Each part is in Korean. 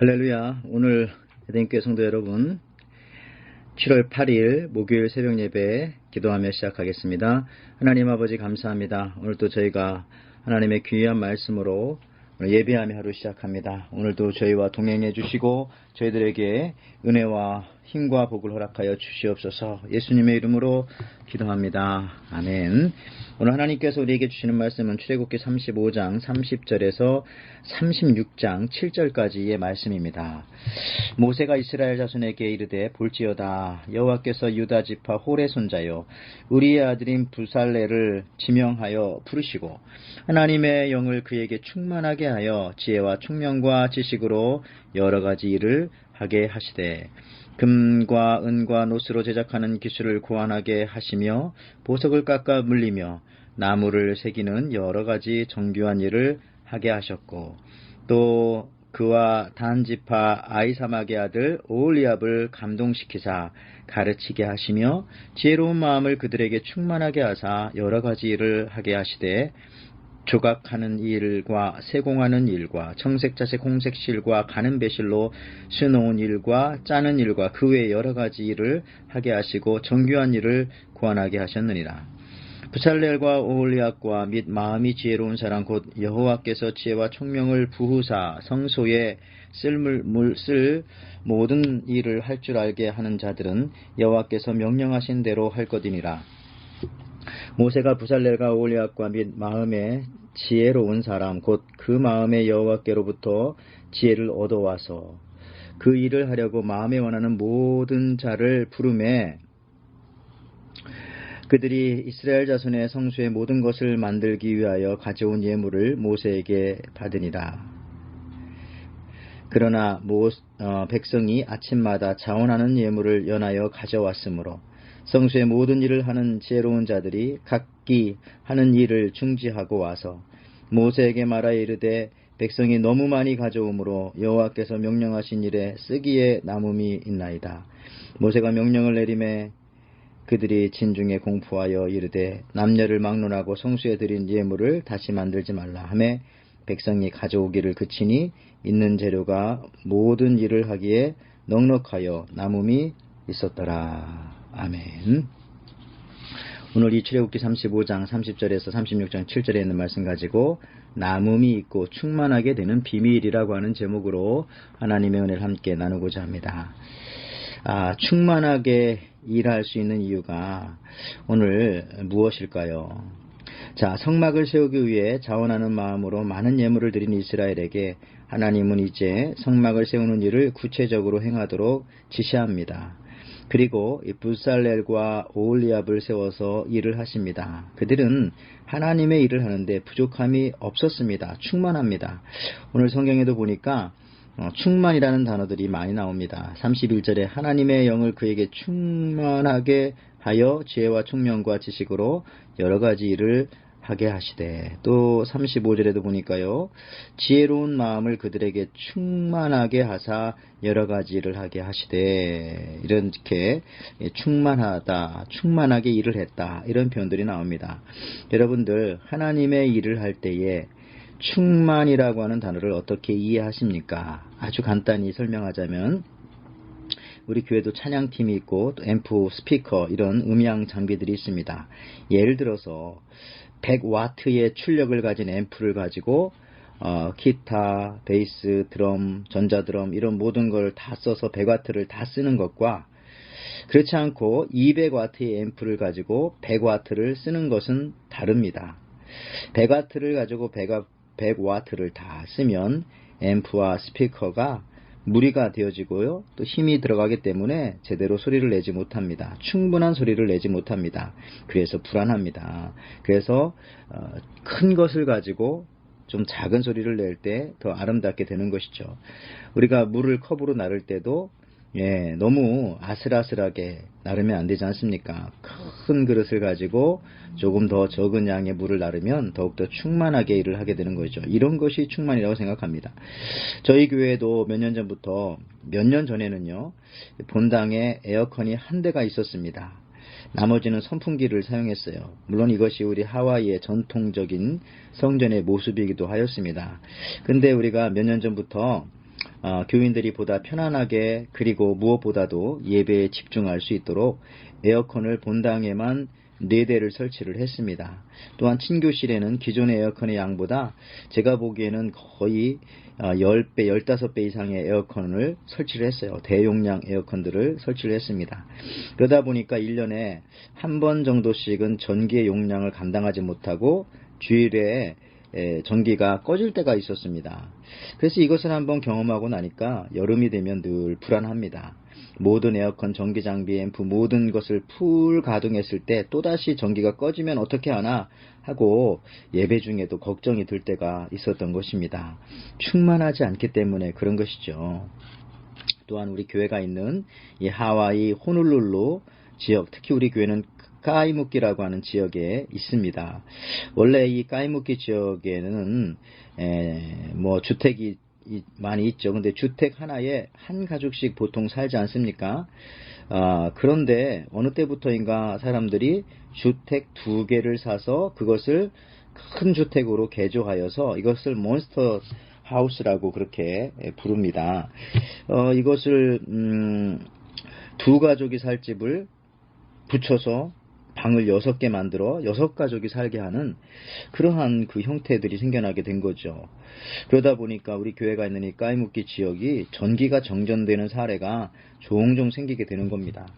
할렐루야. 오늘 에덴교회 성도 여러분, 7월 8일 목요일 새벽 예배 기도하며 시작하겠습니다. 하나님 아버지 감사합니다. 오늘도 저희가 하나님의 귀한 말씀으로 오늘 예배하며 하루 시작합니다. 오늘도 저희와 동행해 주시고 저희들에게 은혜와 힘과 복을 허락하여 주시옵소서. 예수님의 이름으로 기도합니다. 아멘. 오늘 하나님께서 우리에게 주시는 말씀은 출애굽기 35장 30절에서 36장 7절까지의 말씀입니다. 모세가 이스라엘 자손에게 이르되 볼지어다 여호와께서 유다 지파 홀의 손자요 우리의 아들인 부살레를 지명하여 부르시고 하나님의 영을 그에게 충만하게 하여 지혜와 총명과 지식으로 여러 가지 일을 하게 하시되 금과 은과 노스로 제작하는 기술을 고안하게 하시며 보석을 깎아 물리며 나무를 새기는 여러 가지 정교한 일을 하게 하셨고 또 그와 단 지파 아히사막의 아들 오홀리압을 감동시키사 가르치게 하시며 지혜로운 마음을 그들에게 충만하게 하사 여러 가지 일을 하게 하시되 조각하는 일과 세공하는 일과 청색자색 홍색실과 가는 배실로 수놓은 일과 짜는 일과 그 외 여러 가지 일을 하게 하시고 정교한 일을 고안하게 하셨느니라. 부살렐과 오홀리압과 및 마음이 지혜로운 사람 곧 여호와께서 지혜와 총명을 부으사 성소에 쓸 모든 일을 할 줄 알게 하는 자들은 여호와께서 명령하신 대로 할 것이니라. 모세가 부살렐과 오홀리압과 및 마음에 지혜로운 사람 곧 그 마음에 여호와께로부터 지혜를 얻어와서 그 일을 하려고 마음에 원하는 모든 자를 부르매 그들이 이스라엘 자손의 성소의 모든 것을 만들기 위하여 가져온 예물을 모세에게 받으니라. 그러나 백성이 아침마다 자원하는 예물을 연하여 가져왔으므로 성소의 모든 일을 하는 지혜로운 자들이 각기 하는 일을 중지하고 와서 모세에게 말하여 이르되 백성이 너무 많이 가져오므로 여호와께서 명령하신 일에 쓰기에 남음이 있나이다. 모세가 명령을 내리매 그들이 진중에 공포하여 이르되 남녀를 막론하고 성소에 드린 예물을 다시 만들지 말라 하매 백성이 가져오기를 그치니 있는 재료가 모든 일을 하기에 넉넉하여 남음이 있었더라. 아멘. 오늘 이 출애굽기 35장 30절에서 36장 7절에 있는 말씀 가지고 남음이 있고 충만하게 되는 비밀이라고 하는 제목으로 하나님의 은혜를 함께 나누고자 합니다. 충만하게 일할 수 있는 이유가 오늘 무엇일까요? 자, 성막을 세우기 위해 자원하는 마음으로 많은 예물을 드린 이스라엘에게 하나님은 이제 성막을 세우는 일을 구체적으로 행하도록 지시합니다. 그리고 이 부살렐과 오홀리압을 세워서 일을 하십니다. 그들은 하나님의 일을 하는데 부족함이 없었습니다. 충만합니다. 오늘 성경에도 보니까 충만이라는 단어들이 많이 나옵니다. 31절에 하나님의 영을 그에게 충만하게 하여 지혜와 총명과 지식으로 여러 가지 일을 하게 하시되 또 35절에도 보니까요. 지혜로운 마음을 그들에게 충만하게 하사 여러 가지 일을 하게 하시되 이렇게 충만하다, 충만하게 일을 했다 이런 표현들이 나옵니다. 여러분들 하나님의 일을 할 때에 충만이라고 하는 단어를 어떻게 이해하십니까? 아주 간단히 설명하자면 우리 교회도 찬양팀이 있고 또 앰프, 스피커 이런 음향 장비들이 있습니다. 예를 들어서 100와트의 출력을 가진 앰프를 가지고 기타, 베이스, 드럼, 전자드럼 이런 모든 걸 다 써서 100와트를 다 쓰는 것과 그렇지 않고 200와트의 앰프를 가지고 100와트를 쓰는 것은 다릅니다. 100와트를 가지고 100와트를 다 쓰면 앰프와 스피커가 무리가 되어지고요. 또 힘이 들어가기 때문에 제대로 소리를 내지 못합니다. 충분한 소리를 내지 못합니다. 그래서 불안합니다. 그래서 큰 것을 가지고 좀 작은 소리를 낼 때 더 아름답게 되는 것이죠. 우리가 물을 컵으로 나를 때도 너무 아슬아슬하게 나르면 안 되지 않습니까? 큰 그릇을 가지고 조금 더 적은 양의 물을 나르면 더욱더 충만하게 일을 하게 되는 거죠. 이런 것이 충만이라고 생각합니다. 저희 교회에도 몇 년 전에는요, 본당에 에어컨이 한 대가 있었습니다. 나머지는 선풍기를 사용했어요. 물론 이것이 우리 하와이의 전통적인 성전의 모습이기도 하였습니다. 근데 우리가 몇 년 전부터 교인들이 보다 편안하게 그리고 무엇보다도 예배에 집중할 수 있도록 에어컨을 본당에만 4대를 설치를 했습니다. 또한 친교실에는 기존의 에어컨의 양보다 제가 보기에는 거의 10배, 15배 이상의 에어컨을 설치를 했어요. 대용량 에어컨들을 설치를 했습니다. 그러다 보니까 1년에 한 번 정도씩은 전기의 용량을 감당하지 못하고 주일에 전기가 꺼질 때가 있었습니다. 그래서 이것을 한번 경험하고 나니까 여름이 되면 늘 불안합니다. 모든 에어컨, 전기 장비, 앰프 모든 것을 풀 가동했을 때 또다시 전기가 꺼지면 어떻게 하나 하고 예배 중에도 걱정이 들 때가 있었던 것입니다. 충만하지 않기 때문에 그런 것이죠. 또한 우리 교회가 있는 이 하와이 호놀룰루 지역, 특히 우리 교회는 까이무키라고 하는 지역에 있습니다. 원래 이 까이무키 지역에는 주택이 많이 있죠. 근데 주택 하나에 한 가족씩 보통 살지 않습니까? 그런데 어느 때부터인가 사람들이 주택 2개를 사서 그것을 큰 주택으로 개조하여서 이것을 몬스터 하우스라고 그렇게 부릅니다. 이것을 2가족이 살 집을 붙여서 방을 6개 만들어 6가족이 살게 하는 그러한 그 형태들이 생겨나게 된 거죠. 그러다 보니까 우리 교회가 있는 이 까이무키 지역이 전기가 정전되는 사례가 종종 생기게 되는 겁니다.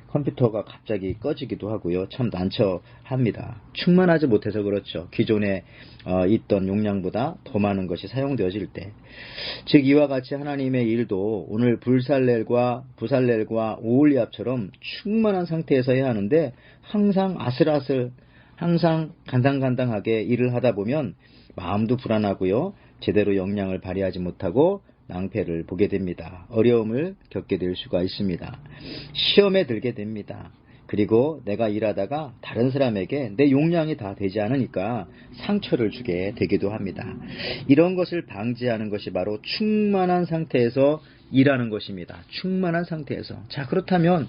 컴퓨터가 갑자기 꺼지기도 하고요. 참 난처합니다. 충만하지 못해서 그렇죠. 기존에 있던 용량보다 더 많은 것이 사용되어질 때. 즉 이와 같이 하나님의 일도 오늘 불살렐과 부살렐과 오홀리압처럼 충만한 상태에서 해야 하는데 항상 아슬아슬 항상 간당간당하게 일을 하다 보면 마음도 불안하고요. 제대로 역량을 발휘하지 못하고 낭패를 보게 됩니다. 어려움을 겪게 될 수가 있습니다. 시험에 들게 됩니다. 그리고 내가 일하다가 다른 사람에게 내 용량이 다 되지 않으니까 상처를 주게 되기도 합니다. 이런 것을 방지하는 것이 바로 충만한 상태에서 일하는 것입니다. 충만한 상태에서. 자, 그렇다면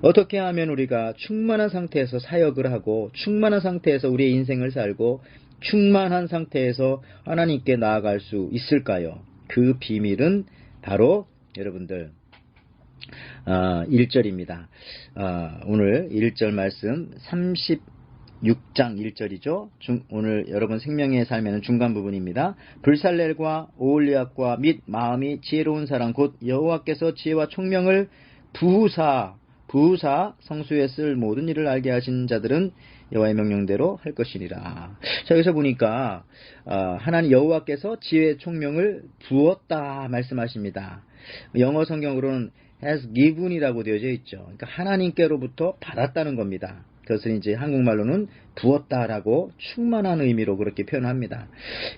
어떻게 하면 우리가 충만한 상태에서 사역을 하고 충만한 상태에서 우리의 인생을 살고 충만한 상태에서 하나님께 나아갈 수 있을까요? 그 비밀은 바로 여러분들 1절입니다. 오늘 1절 말씀 36장 1절이죠. 오늘 여러분 생명의 삶에는 중간 부분입니다. 불살렐과 오홀리압과 및 마음이 지혜로운 사람 곧 여호와께서 지혜와 총명을 부으사 성수에 쓸 모든 일을 알게 하신 자들은 여호와의 명령대로 할 것이니라. 자, 여기서 보니까 하나님 여호와께서 지혜의 총명을 부었다 말씀하십니다. 영어 성경으로는 has given이라고 되어져 있죠. 그러니까 하나님께로부터 받았다는 겁니다. 그것은 이제 한국말로는 부었다라고 충만한 의미로 그렇게 표현합니다.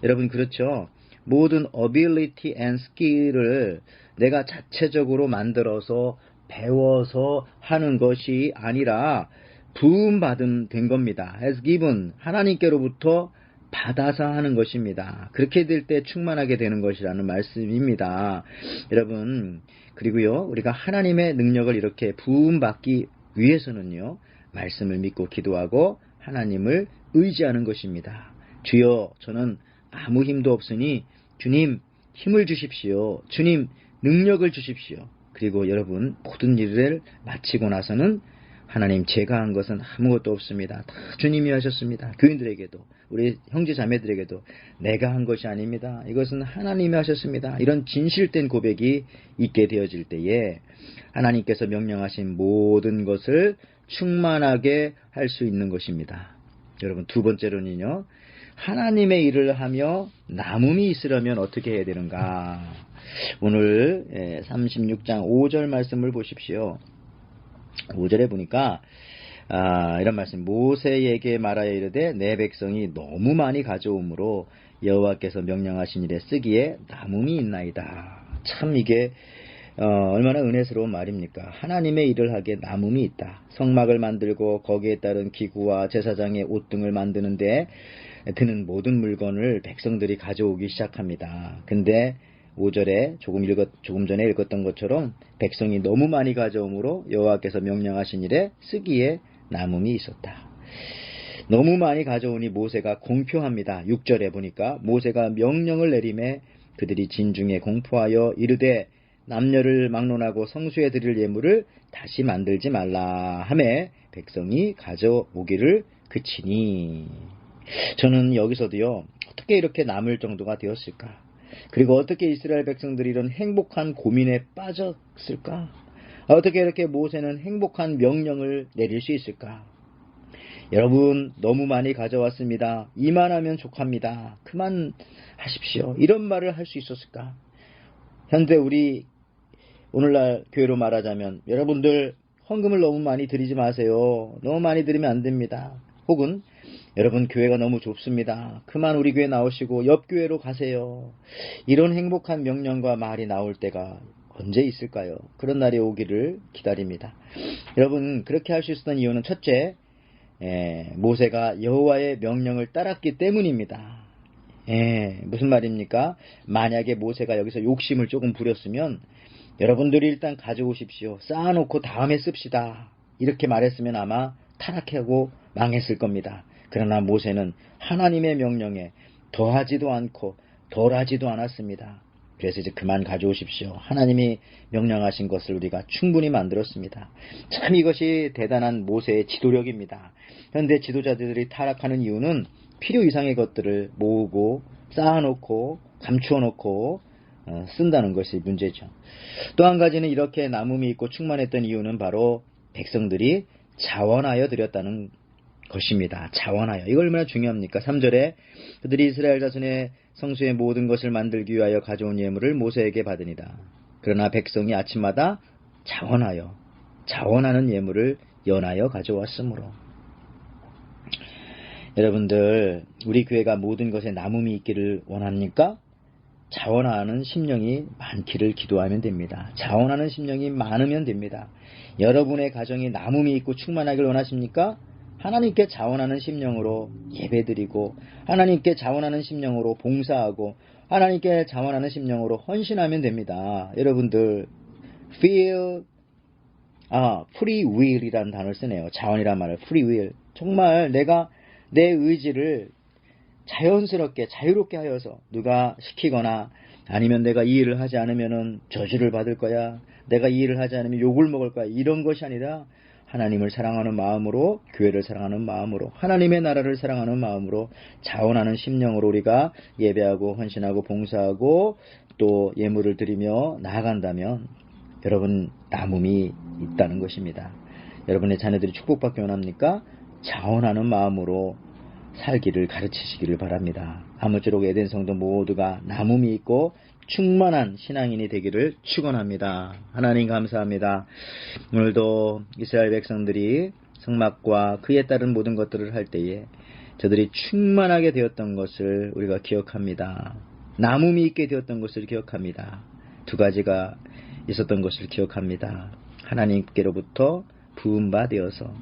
여러분 그렇죠? 모든 ability and skill을 내가 자체적으로 만들어서 배워서 하는 것이 아니라 부음받음 된 겁니다. has given 하나님께로부터 받아서 하는 것입니다. 그렇게 될 때 충만하게 되는 것이라는 말씀입니다. 여러분 그리고요 우리가 하나님의 능력을 이렇게 부음받기 위해서는요 말씀을 믿고 기도하고 하나님을 의지하는 것입니다. 주여 저는 아무 힘도 없으니 주님 힘을 주십시오. 주님 능력을 주십시오. 그리고 여러분 모든 일을 마치고 나서는 하나님 제가 한 것은 아무것도 없습니다. 다 주님이 하셨습니다. 교인들에게도 우리 형제 자매들에게도 내가 한 것이 아닙니다. 이것은 하나님이 하셨습니다. 이런 진실된 고백이 있게 되어질 때에 하나님께서 명령하신 모든 것을 충만하게 할 수 있는 것입니다. 여러분 두 번째로는요. 하나님의 일을 하며 남음이 있으려면 어떻게 해야 되는가. 오늘 36장 5절 말씀을 보십시오. 5절에 보니까 이런 말씀 모세에게 말하여 이르되 내 백성이 너무 많이 가져오므로 여호와께서 명령하신 일에 쓰기에 남음이 있나이다. 참 이게 얼마나 은혜스러운 말입니까? 하나님의 일을 하기에 남음이 있다. 성막을 만들고 거기에 따른 기구와 제사장의 옷 등을 만드는데 드는 모든 물건을 백성들이 가져오기 시작합니다. 근데 5절에 조금 전에 읽었던 것처럼 백성이 너무 많이 가져오므로 여호와께서 명령하신 일에 쓰기에 남음이 있었다. 너무 많이 가져오니 모세가 공표합니다. 6절에 보니까 모세가 명령을 내림에 그들이 진중에 공포하여 이르되 남녀를 막론하고 성수에 드릴 예물을 다시 만들지 말라 하매 백성이 가져오기를 그치니. 저는 여기서도요, 어떻게 이렇게 남을 정도가 되었을까? 그리고 어떻게 이스라엘 백성들이 이런 행복한 고민에 빠졌을까? 어떻게 이렇게 모세는 행복한 명령을 내릴 수 있을까? 여러분, 너무 많이 가져왔습니다. 이만하면 족합니다. 그만하십시오. 이런 말을 할 수 있었을까? 현재 우리 오늘날 교회로 말하자면 여러분들 헌금을 너무 많이 드리지 마세요. 너무 많이 드리면 안 됩니다. 혹은 여러분 교회가 너무 좁습니다. 그만 우리 교회 나오시고 옆 교회로 가세요. 이런 행복한 명령과 말이 나올 때가 언제 있을까요? 그런 날이 오기를 기다립니다. 여러분 그렇게 할 수 있었던 이유는 첫째, 모세가 여호와의 명령을 따랐기 때문입니다. 무슨 말입니까? 만약에 모세가 여기서 욕심을 조금 부렸으면 여러분들이 일단 가져오십시오. 쌓아놓고 다음에 씁시다. 이렇게 말했으면 아마 타락하고 망했을 겁니다. 그러나 모세는 하나님의 명령에 더하지도 않고 덜하지도 않았습니다. 그래서 이제 그만 가져오십시오. 하나님이 명령하신 것을 우리가 충분히 만들었습니다. 참 이것이 대단한 모세의 지도력입니다. 현대 지도자들이 타락하는 이유는 필요 이상의 것들을 모으고 쌓아놓고 감추어놓고 쓴다는 것이 문제죠. 또 한 가지는 이렇게 남음이 있고 충만했던 이유는 바로 백성들이 자원하여 드렸다는 것입니다. 자원하여. 이거 얼마나 중요합니까? 3절에 그들이 이스라엘 자손의 성수의 모든 것을 만들기 위하여 가져온 예물을 모세에게 받으니라. 그러나 백성이 아침마다 자원하는 예물을 연하여 가져왔으므로. 여러분들 우리 교회가 모든 것에 남음이 있기를 원합니까? 자원하는 심령이 많기를 기도하면 됩니다. 자원하는 심령이 많으면 됩니다. 여러분의 가정이 남음이 있고 충만하길 원하십니까? 하나님께 자원하는 심령으로 예배드리고 하나님께 자원하는 심령으로 봉사하고 하나님께 자원하는 심령으로 헌신하면 됩니다. 여러분들 free will이라는 단어를 쓰네요. 자원이란 말을 free will. 정말 내가 내 의지를 자연스럽게 자유롭게 하여서 누가 시키거나 아니면 내가 이 일을 하지 않으면 저주를 받을 거야. 내가 이 일을 하지 않으면 욕을 먹을 거야. 이런 것이 아니라 하나님을 사랑하는 마음으로 교회를 사랑하는 마음으로 하나님의 나라를 사랑하는 마음으로 자원하는 심령으로 우리가 예배하고 헌신하고 봉사하고 또 예물을 드리며 나아간다면 여러분 남음이 있다는 것입니다. 여러분의 자녀들이 축복받기 원합니까? 자원하는 마음으로 살기를 가르치시기를 바랍니다. 아무쪼록 에덴 성도 모두가 남음이 있고 충만한 신앙인이 되기를 축원합니다. 하나님 감사합니다. 오늘도 이스라엘 백성들이 성막과 그에 따른 모든 것들을 할 때에 저들이 충만하게 되었던 것을 우리가 기억합니다. 남음이 있게 되었던 것을 기억합니다. 두 가지가 있었던 것을 기억합니다. 하나님께로부터 부은 바 되어서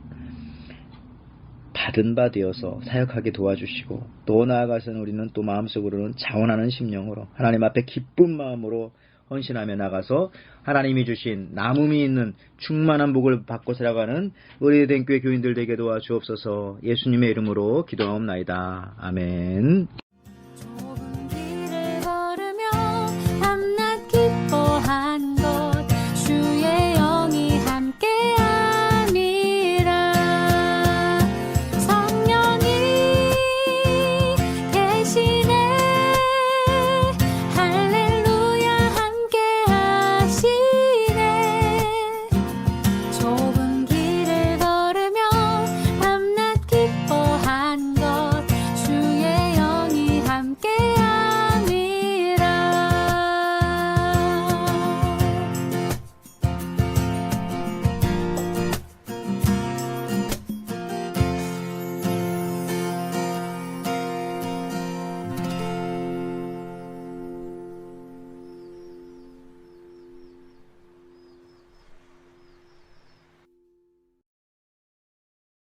받은 바 되어서 사역하게 도와주시고 또 나아가서는 우리는 또 마음속으로는 자원하는 심령으로 하나님 앞에 기쁜 마음으로 헌신하며 나가서 하나님이 주신 남음이 있는 충만한 복을 받고 살아가는 우리 에덴교회 교인들 되게 도와주옵소서. 예수님의 이름으로 기도하옵나이다. 아멘.